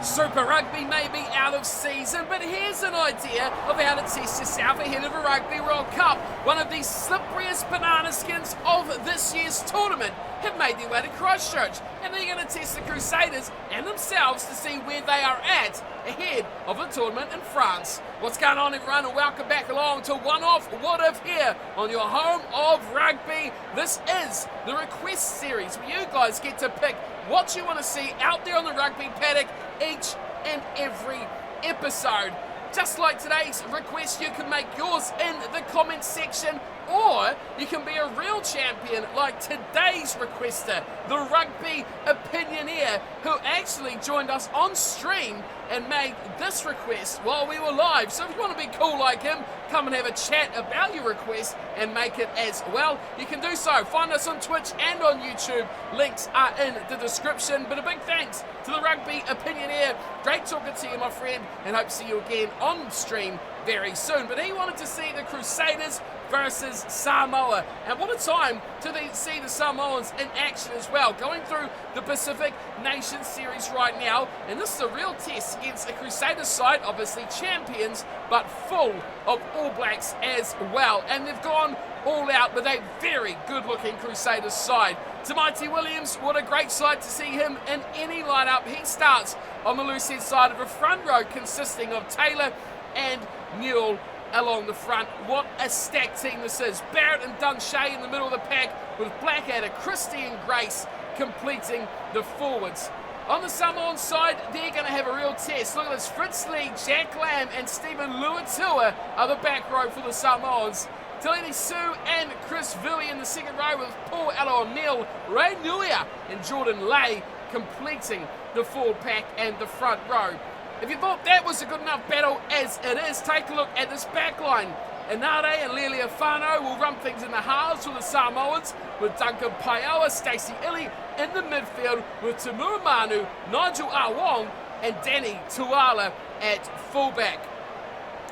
Super Rugby may be out of season, but here's an idea of how to test yourself ahead of a Rugby World Cup. One of the slipperiest banana skins of this year's tournament have made their way to Christchurch, and they're going to test the Crusaders and themselves to see where they are at ahead of the tournament in France. What's going on, everyone, and welcome back along to One Off What If here on your home of rugby. This is the request series where you guys get to pick what you want to see out there on the rugby paddock each and every episode. Just like today's request, you can make yours in the comments section, or you can be a real champion like today's requester, the Rugby Opinioneer, who actually joined us on stream and made this request while we were live. So if you want to be cool like him, come and have a chat about your request and make it as well. You can do so. Find us on Twitch and on YouTube. Links are in the description. But a big thanks to the Rugby Opinioneer. Great talking to you, my friend, and hope to see you again on stream very soon. But he wanted to see the Crusaders versus Samoa, and what a time to see the Samoans in action as well, going through the Pacific Nations Series right now, and this is a real test against a Crusaders side, obviously champions, but full of All Blacks as well, and they've gone all out with a very good looking Crusaders side. Tamaiti Williams, what a great sight to see him in any lineup. He starts on the loose head side of a front row consisting of Taylor and Newell along the front. What a stacked team this is. Barrett and Dunshay in the middle of the pack, with Blackadder, Christie and Grace completing the forwards. On the Samoan side, they're going to have a real test. Look at this. Fritz Lee, Jack Lamb and Stephen Luatua are the back row for the Samoans. Telini Sue and Chris Villy in the second row, with Paul Ella O'Neill, Ray Nuia and Jordan Lay completing the forward pack and the front row. If you thought that was a good enough battle as it is, take a look at this back line. Inare and Leliafano will run things in the halves for the Samoans, with Duncan Paioa, Stacey Illy in the midfield, with Tamura Manu, Nigel Awong and Danny Tuala at fullback.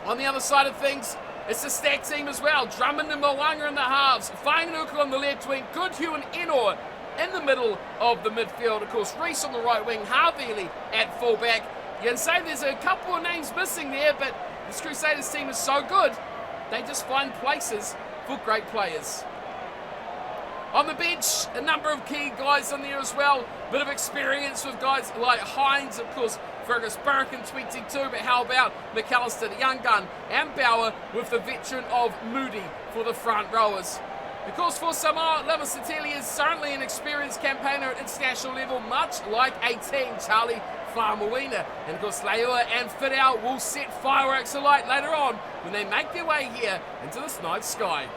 On the other side of things, it's a stacked team as well. Drummond and Mo'unga in the halves, Whainganuku on the left wing, Goodhue and Enor in the middle of the midfield. Of course, Reese on the right wing, Harvey at fullback. You can say there's a couple of names missing there, but this Crusaders team is so good, they just find places for great players. On the bench, a number of key guys on there as well. Bit of experience with guys like Hines, of course, Fergus Burke in 22, but how about McAllister, the young gun, and Bauer with the veteran of Moody for the front rowers. Of course, for Samoa, Lamasatili is certainly an experienced campaigner at international level, much like 18, Charlie Faumuina. And of course, Leua and Fidel will set fireworks alight later on when they make their way here into this night sky.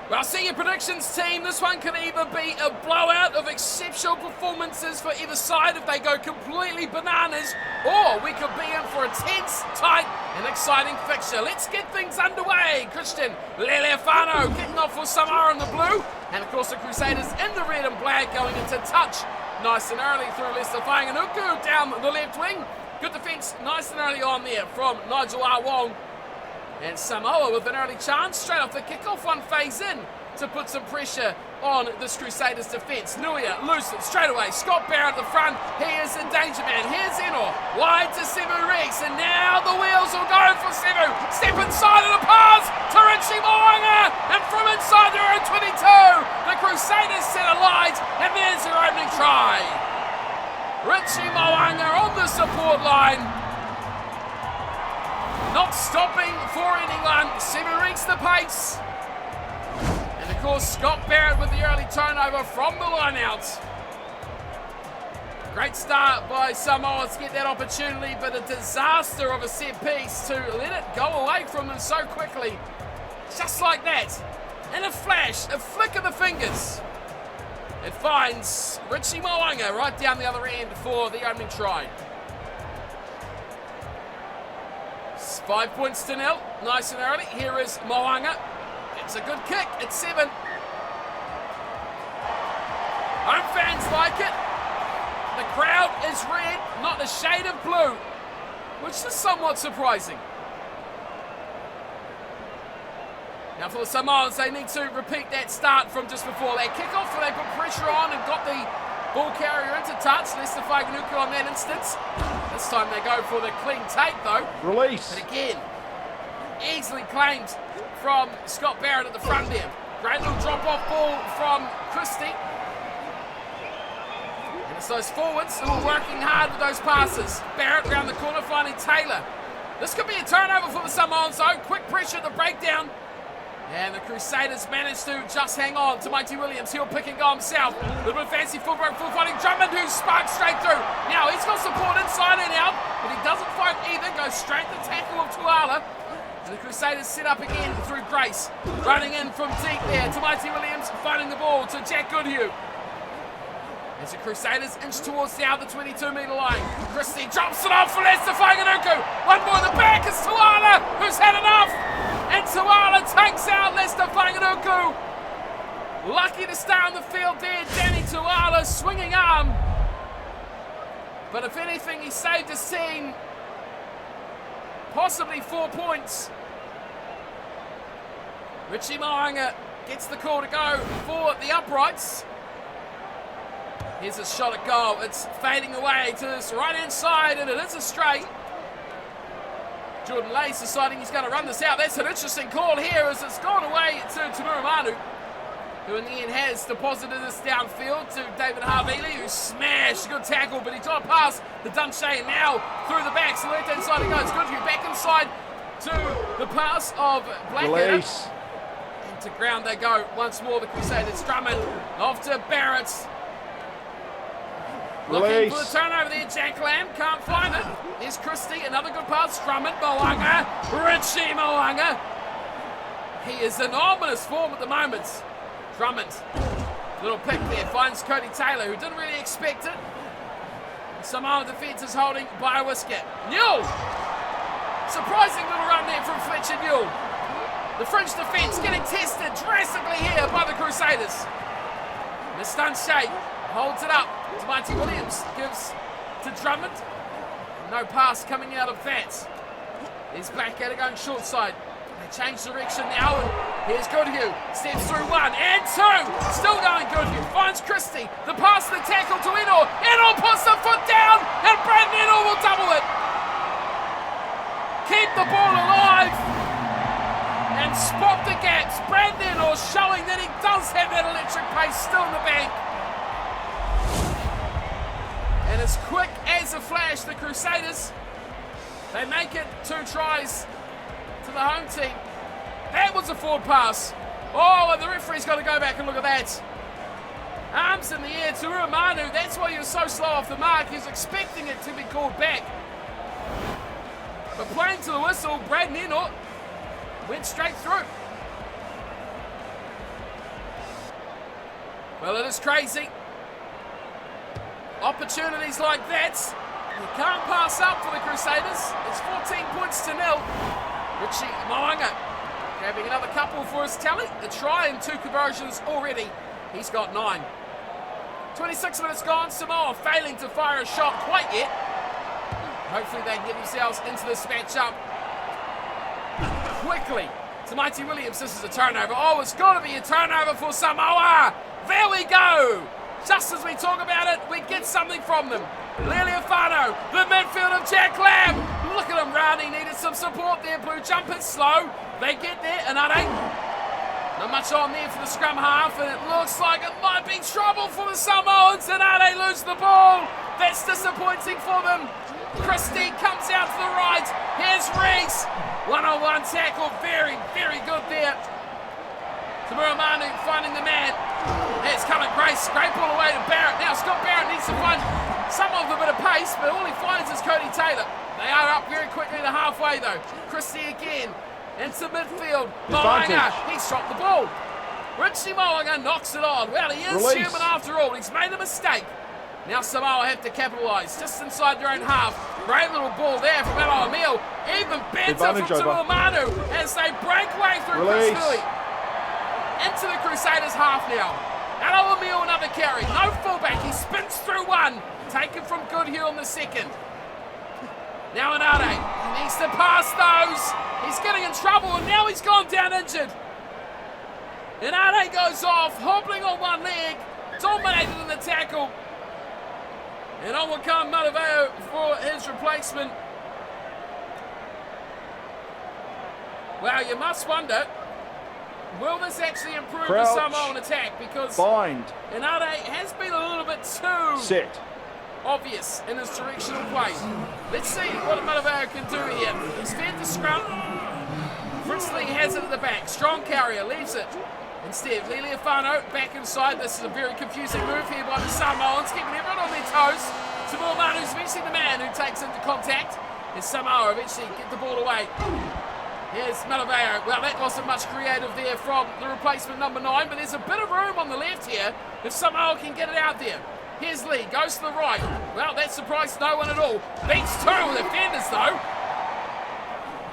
Well, see your predictions, team. This one could either be a blowout of exceptional performances for either side if they go completely bananas, or we could be in for a tense, tight and exciting fixture. Let's get things underway. Christian Leleafano kicking off for Samoa in the blue, and of course the Crusaders in the red and black going into touch nice and early through Lester Whainganuku down the left wing. Good defence nice and early on there from Nigel Awong. And Samoa with an early chance straight off the kickoff, one phase in to put some pressure on this Crusaders defence. Nuia loose it straight away. Scott Barrett at the front. He is in danger, man. Here's Enor. Wide to Sevu Rex. And now the wheels will go for Sevu. Step inside of the pass to Richie Mo'unga. And from inside their own 22, the Crusaders set a light. And there's their opening try. Richie Mo'unga on the support line. Not stopping for anyone. Sevu Rex the pace. And of course, Scott Barrett with the early turnover from the line out. Great start by Samoa to get that opportunity, but a disaster of a set piece to let it go away from them so quickly. Just like that. In a flash, a flick of the fingers. It finds Richie Mo'unga right down the other end for the opening try. 5 points to 0, nice and early. Here is Mo'unga. It's a good kick, it's 7. Home fans like it. The crowd is red, not a shade of blue, which is somewhat surprising. Now for the Samoans, they need to repeat that start from just before that kickoff, where they put pressure on and got the Ball carrier into touch. Leicester Whakanuku on that instance. This time they go for the clean take though. Release. But again, easily claimed from Scott Barrett at the front there. Great little drop-off ball from Christie. And it's those forwards who are working hard with those passes. Barrett round the corner finding Taylor. This could be a turnover for the Samoans though. Quick pressure at the breakdown. And the Crusaders managed to just hang on to Mighty Williams. He'll pick and go himself. A little bit fancy footwork, full fighting Drummond, who sparks straight through. Now he's got support inside and out, but he doesn't fight either. Goes straight to the tackle of Tuala. And the Crusaders set up again through Grace. Running in from deep there to Mighty Williams, finding the ball to Jack Goodhue. As the Crusaders inch towards now the 22-metre line. Christie drops it off for Leicester Whakanuku. One more in the back is Tuala, who's had enough. And Tuala takes out Leicester Whakanuku. Lucky to stay on the field there, Danny Tuala, swinging arm. But if anything, he saved the scene. Possibly 4 points. Richie Moanga gets the call to go for the uprights. Here's a shot at goal. It's fading away to this right-hand side, and it is a straight. Jordan Lay's deciding he's going to run this out. That's an interesting call here as it's gone away to Tamura Manu, who in the end has deposited this downfield to David Harvili, who smashed. Good tackle, but he got past the Dunshea and now through the back. So left-hand side it goes. Goodhue back inside to the pass of Blackadder. And to ground they go once more, the Crusaders. Drummond off to Barrett. Looking for the turnover there, Jack Lamb, can't find it. There's Christie, another good pass, Drummond, Moanga, Richie Moanga. He is in ominous form at the moment. Drummond, little pick there, finds Cody Taylor, who didn't really expect it. Samoa defence is holding by a whisker. Newell, surprising little run there from Fletcher Newell. The French defence getting tested drastically here by the Crusaders. The stunt shake holds it up to Mighty Williams, gives to Drummond. No pass coming out of that. There's Blackadder going short side. They change direction now, and here's Goodhue. Steps through 1 and 2. Still going Goodhue. Finds Christie. The pass, the tackle to Eno. Eno puts the foot down, and Brandon Eno will double it. Keep the ball alive and spot the gaps. Brandon Eno showing that he does have that electric pace still in the bank. And as quick as a flash, the Crusaders, they make it 2 tries to the home team. That was a forward pass. Oh, and the referee's got to go back and look at that. Arms in the air to Uramanu. That's why he was so slow off the mark. He was expecting it to be called back. But playing to the whistle, Brad Neno went straight through. Well, it is crazy. Opportunities like that, you can't pass up for the Crusaders. It's 14 points to 0. Richie Moanga grabbing another couple for his tally. A try and 2 conversions already. He's got 9. 26 minutes gone. Samoa failing to fire a shot quite yet. Hopefully they can get themselves into this matchup quickly. To Mighty Williams, this is a turnover. Oh, it's got to be a turnover for Samoa. There we go. Just as we talk about it, we get something from them. Leliafano, the midfield of Jack Lamb. Look at him round, he needed some support there. Blue jumper slow. They get there, Anade. Not much on there for the scrum half, and it looks like it might be trouble for the Samoans. Anade lose the ball. That's disappointing for them. Christie comes out to the right. Here's Reese. One-on-one tackle, very, very good there. Tamura Manu finding the man. It's coming Grace. Great ball away to Barrett. Now Scott Barrett needs to find some of a bit of pace, but all he finds is Cody Taylor. They are up very quickly to halfway though. Christie again into midfield. Moanga, he's dropped the ball. Richie Moanga knocks it on. Well, he is human after all. He's made a mistake. Now Samoa have to capitalise just inside their own half. Great little ball there from Elo Emile. Even better from Tamura Manu as they break way through Chris Philly. Into the Crusaders half now. Elo Emile another carry. No fullback. He spins through 1. Taken from Goodhue on the second. Now Anade. He needs to pass those. He's getting in trouble and now he's gone down injured. Anade goes off, hobbling on one leg. Dominated in the tackle. And on will come Maraveo for his replacement. Well, you must wonder, will this actually improve the Samoan attack? Because Inade has been a little bit too obvious in his directional play. Let's see what Maraveo can do here. He's fed the scrum. Fritzley has it at the back. Strong carrier, leaves it. Instead, Liliafano back inside. This is a very confusing move here by the Samoans, keeping everyone on their toes. Samoa Manu's eventually the man who takes into contact. As Samoa eventually get the ball away. Here's Maraveo. Well, that wasn't much creative there from the replacement number 9, but there's a bit of room on the left here if Samoa can get it out there. Here's Lee, goes to the right. Well, that surprised no one at all. Beats 2 defenders though.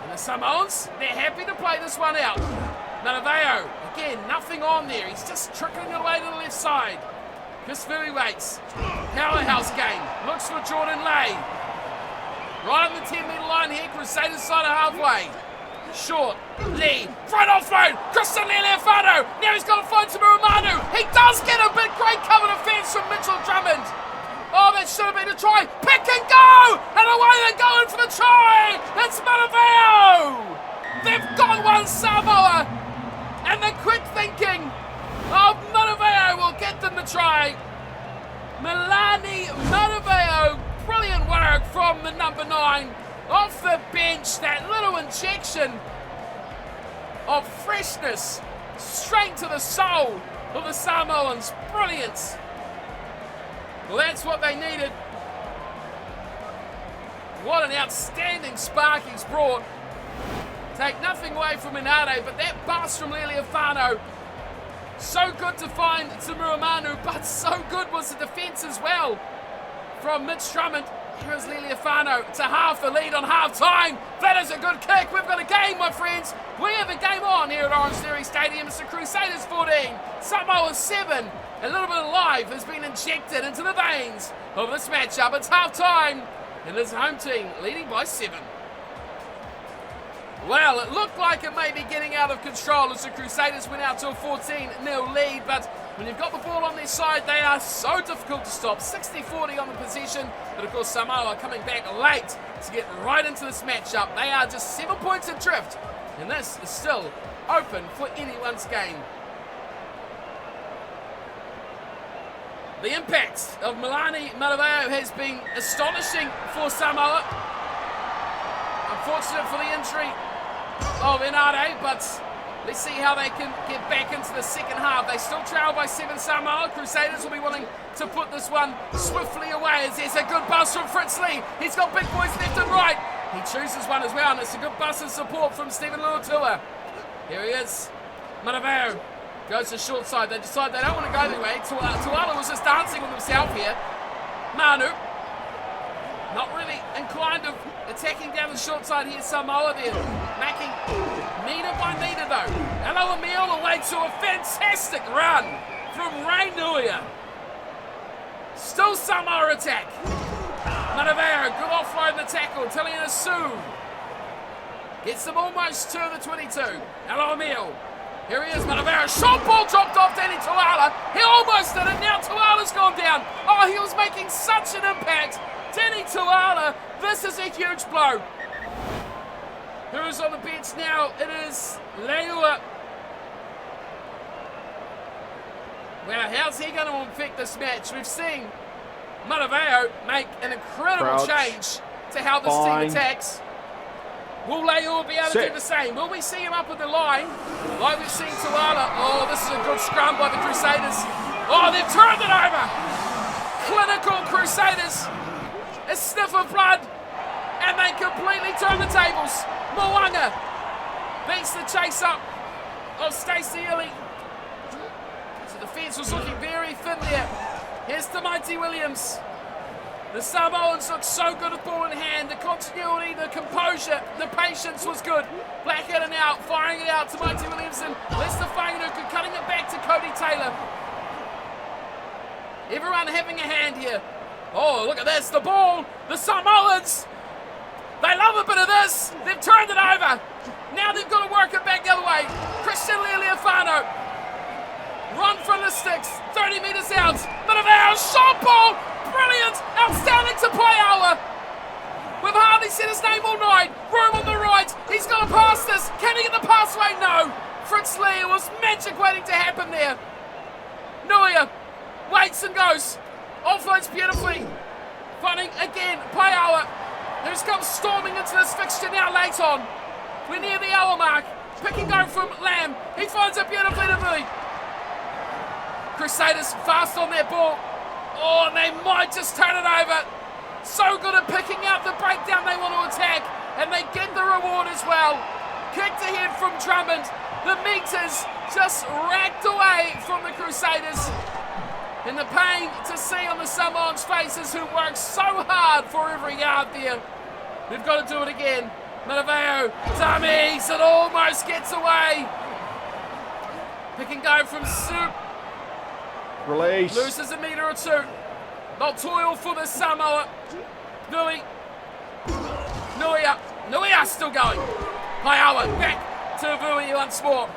And the Samoans, they're happy to play this one out. Maraveo, again, nothing on there. He's just trickling it away to the left side. Chris waits. Powerhouse game. Looks for Jordan Lay. Right on the 10-metre line here, Crusaders side of halfway. Short, Lee, front offload, Christian Liliafano, now he's got to find Samoa. He does get a bit, great cover defence from Mitchell Drummond. Oh, that should have been a try, pick and go, and away they're going for the try, it's Maraveo. They've got one, Samoa, and the quick thinking of Maraveo will get them the try. Milani Maraveo, brilliant work from the number 9. Off the bench, that little injection of freshness straight to the soul of the Samoans. Brilliant. Well, that's what they needed. What an outstanding spark he's brought. Take nothing away from Inade, but that bust from Liliafano. So good to find Samoa Manu, but so good was the defence as well from Mitch Drummond. Here's Liliafano to half the lead on half time. That is a good kick. We've got a game, my friends. We have a game on here at Orange Theory Stadium. It's the Crusaders 14, Samoa 7. A little bit of life has been injected into the veins of this matchup. It's half time, and it's home team leading by 7. Well, it looked like it may be getting out of control as the Crusaders went out to a 14-0 lead, but when you've got the ball on their side, they are so difficult to stop. 60-40 on the possession, but of course Samoa coming back late to get right into this matchup. They are just 7 points adrift, and this is still open for anyone's game. The impact of Milani Maraveo has been astonishing for Samoa. Unfortunate for the injury of Inade, but let's see how they can get back into the second half. They still trail by 7 Samoa. Crusaders will be wanting to put this one swiftly away as there's a good bust from Fritzley. He's got big boys left and right. He chooses one as well, and it's a good bust and support from Stephen Luatua. Here he is. Maraveo goes to short side. They decide they don't want to go their way. Tuala was just dancing with himself here. Manu, not really inclined of attacking down the short side here. Samoa there, making metre by metre though. Hello Emil away to a fantastic run from Ray Nuia. Still Samoa attack. Maraveo, good offload in the tackle. Teliana Sue gets them almost to the 22. Hello Emil. Here he is, Maraveo. Short ball dropped off Danny Tuala. He almost did it. Now Tuala's gone down. Oh, he was making such an impact. Danny Tuala, this is a huge blow. Who's on the bench now? It is Leua. Well, how's he going to affect this match? We've seen Maraveo make an incredible change to how this team attacks. Will Leua be able to do the same? Will we see him up at the line like we've seen Tuala? Oh, this is a good scrum by the Crusaders. Oh, they've turned it over. Clinical Crusaders. A sniff of blood, and they completely turn the tables. Moanga beats the chase up of Stacey Illy. So the defence was looking very thin there. Here's the Mighty Williams. The Samoans look so good with ball in hand. The continuity, the composure, the patience was good. Blackhead and out, firing it out to Mighty Williamson. Lester Fainga'anuku cutting it back to Cody Taylor. Everyone having a hand here. Oh, look at this, the ball, the Samoans, they love a bit of this, they've turned it over, now they've got to work it back the other way. Christian Liliafano, run from the sticks, 30 metres out, Maraveo, short ball, brilliant, outstanding to Paiawa. We've hardly seen his name all night. Room on the right, he's got to pass this. Can he get the pass away? No. Fritz Lee, was magic waiting to happen there. Nuia waits and goes. Offloads beautifully. Finding again, Paiawa, who's come storming into this fixture now late on. We're near the hour mark. Pick and go from Lamb. He finds it beautifully to me. Crusaders fast on their ball. Oh, and they might just turn it over. So good at picking out the breakdown they want to attack, and they get the reward as well. Kicked ahead from Drummond. The meters just racked away from the Crusaders. And the pain to see on the Samoans' faces who work so hard for every yard there. They've got to do it again. Mataveo, dummies, it almost gets away. Pick and go from Soup. Release. Loses a metre or two. Not toil for the Samoa. Nuia still going. Paiawa back to Vui once more.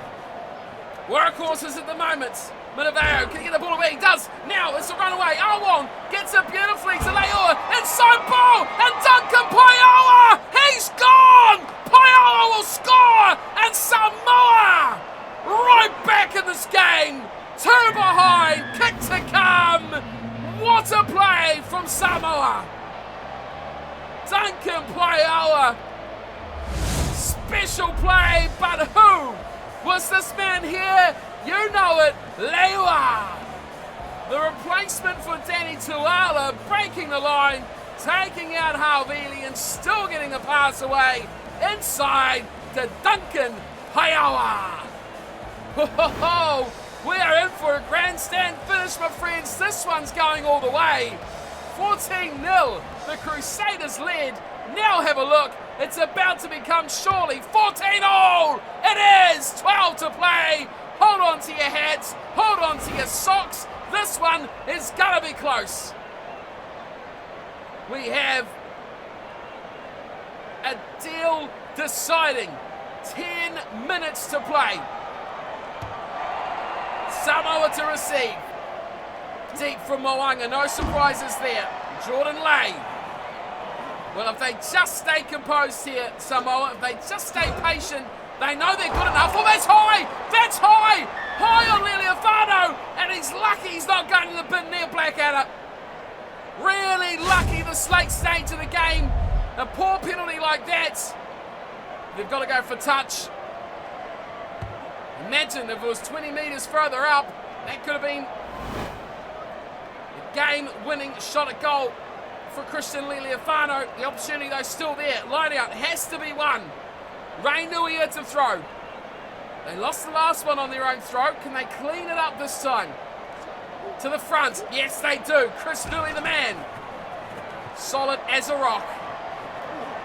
Workhorses at the moment. Mataveo, can he get the ball away? He does. Now it's a runaway. Awon gets it beautifully to Leua. Inside ball. And Duncan Paiawa. He's gone. Paiawa will score. And Samoa right back in this game. 2 behind. Kick to come. What a play from Samoa. Duncan Paiawa. Special play, but who was this man here? You know it, Leua. The replacement for Danny Tuala, breaking the line, taking out Hauvili and still getting a pass away inside to Duncan Paiawa. Ho, we are in for a grandstand finish, my friends. This one's going all the way. 14-0, the Crusaders led. Now have a look. It's about to become surely 14-all. It is 12 to play. Hold on to your hats. Hold on to your socks. This one is going to be close. We have a deal deciding. 10 minutes to play. Samoa to receive. Deep from Moanga, no surprises there. Jordan Lay. Well, if they just stay composed here, Samoa, if they just stay patient, they know they're good enough. Oh, that's high! That's high! High on Liliafano! And he's lucky he's not going to the bin near Blackadder. Really lucky the late stage of the game. A poor penalty like that. They've got to go for touch. Imagine if it was 20 metres further up, that could have been a game-winning shot at goal for Christian Liliafano. The opportunity, though, still there. Line out has to be won. Ray Nuia to throw. They lost the last one on their own throw. Can they clean it up this time? To the front. Yes, they do. Chris Nui, the man. Solid as a rock.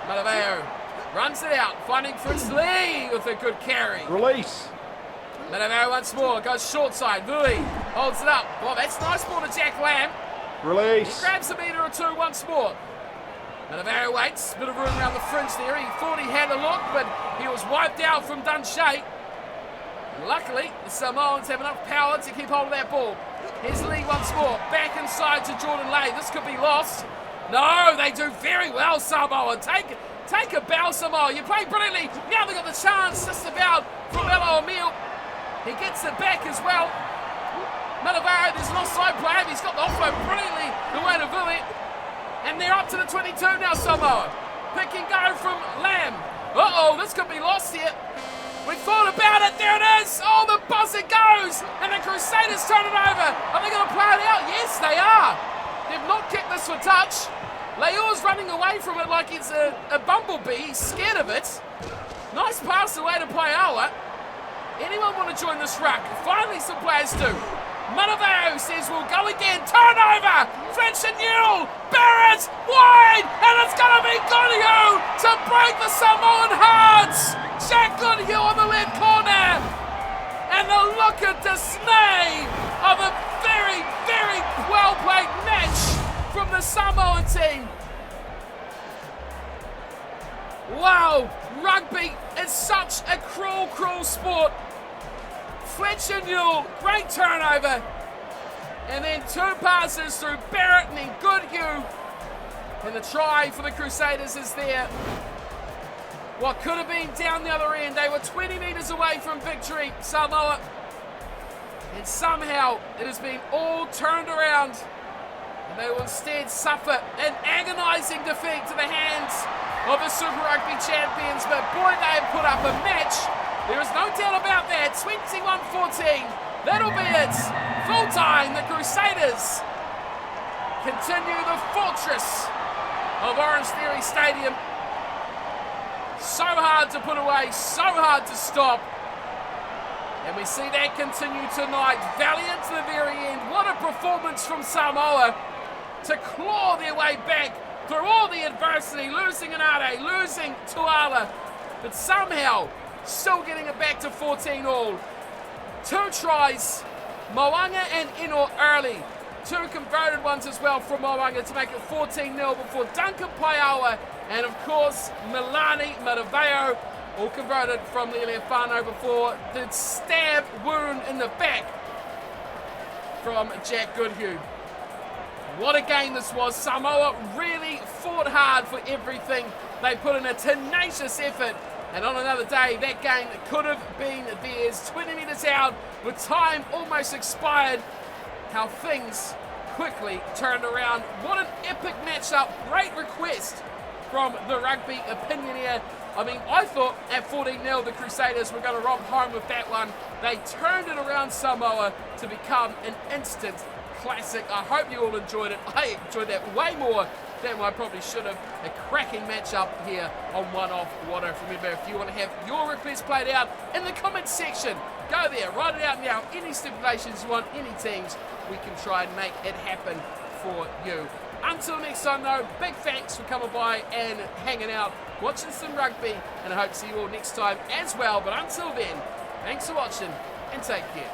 Mataveo runs it out. Finding Fritz Lee with a good carry. Release. Mataveo once more. Goes short side. Vui holds it up. Well, that's a nice ball to Jack Lamb. Release. He grabs a metre or two once more. Mataveo waits. Bit of room around the fringe there. He thought he had a look, but he was wiped out from Dunshay. Luckily, the Samoans have enough power to keep hold of that ball. Here's Lee once more. Back inside to Jordan Lay. This could be lost. No, they do very well, Samoa. Take a bow, Samoa. You play brilliantly. Now they've got the chance just about from Elo Emile. He gets it back as well. Mataveo, there's an offside play. He's got the offload brilliantly the way to Vui. And they're up to the 22 now, Samoa. Pick and go from Lamb. Uh-oh, this could be lost here. We thought about it. There it is. Oh, the buzzer goes. And the Crusaders turn it over. Are they going to play it out? Yes, they are. They've not kicked this for touch. Leo's running away from it like it's a bumblebee. He's scared of it. Nice pass away to Paiawa. Anyone want to join this ruck? Finally, some players do. Mataveo says we'll go again. Turnover. Fletch and Newell. Barrett wide. And it's going to be Goodhue to break the Samoan hearts. Jack Goodhue on the left corner. And the look of dismay of a very, very well-played match from the Samoan team. Wow, rugby is such a cruel, cruel sport. Fletcher Newell, great turnover. And then 2 passes through Barrett and then Goodhue. And the try for the Crusaders is there. What could have been down the other end. They were 20 metres away from victory, Samoa. And somehow it has been all turned around. And they will instead suffer an agonising defeat to the hands of the Super Rugby champions. But boy, they have put up a match. There is no doubt about that. 21-14. That'll be it. Full time, the Crusaders continue the fortress of Orange Theory Stadium. So hard to put away, so hard to stop. And we see that continue tonight. Valiant to the very end. What a performance from Samoa to claw their way back through all the adversity, losing Inade, losing Tuala, but somehow still getting it back to 14 all. 2 tries, Moanga and Ino early. 2 converted ones as well from Moanga to make it 14-0 before Duncan Paiawa and of course Milani Maraveo all converted from Lealiafano before the stab wound in the back from Jack Goodhue. What a game this was. Samoa really fought hard for everything. They put in a tenacious effort. And on another day, that game could have been theirs. 20 minutes out with time almost expired. How things quickly turned around. What an epic matchup. Great request from the rugby opinioneer. I mean, I thought at 14-0 the Crusaders were going to romp home with that one. They turned it around Samoa to become an instant classic. I hope you all enjoyed it. I enjoyed that way more than I probably should have. A cracking matchup here on One Off What If. Remember, if you want to have your request played out in the comments section, go there, write it out now. Any stipulations you want, any teams, we can try and make it happen for you. Until next time though, big thanks for coming by and hanging out, watching some rugby, and I hope to see you all next time as well. But until then, thanks for watching and take care.